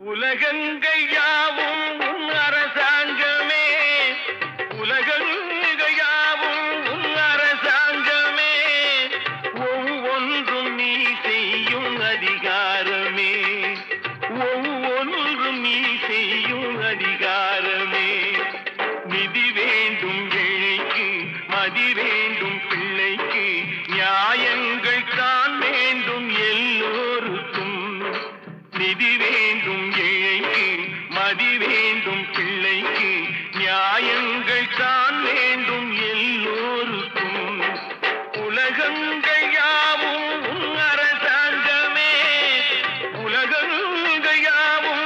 உலகங்கள் யாவும் உன் அரசாங்கமே, உலகங்கள் யாவும் உன் அரசாங்கமே, ஒவ்வொன்றும் நீ செய்யும் அதிகாரமே, ஒவ்வொன்றும் நீ செய்யும் அதிகாரமே. நிதி வேண்டும் ஏழைக்கு, மதி வேண்டும் பிள்ளைக்கு, நியாயங்கள் தான் வேண்டும் எல்லோருக்கும். நிதி வேண்டும் ஏழைக்கு, மதி வேண்டும் பிள்ளைக்கு, நியாயங்கள் தான் வேண்டும் எல்லோருக்கும். உலகங்கள் யாவும் உன் அரசாங்கமே, உலகங்கள் யாவும்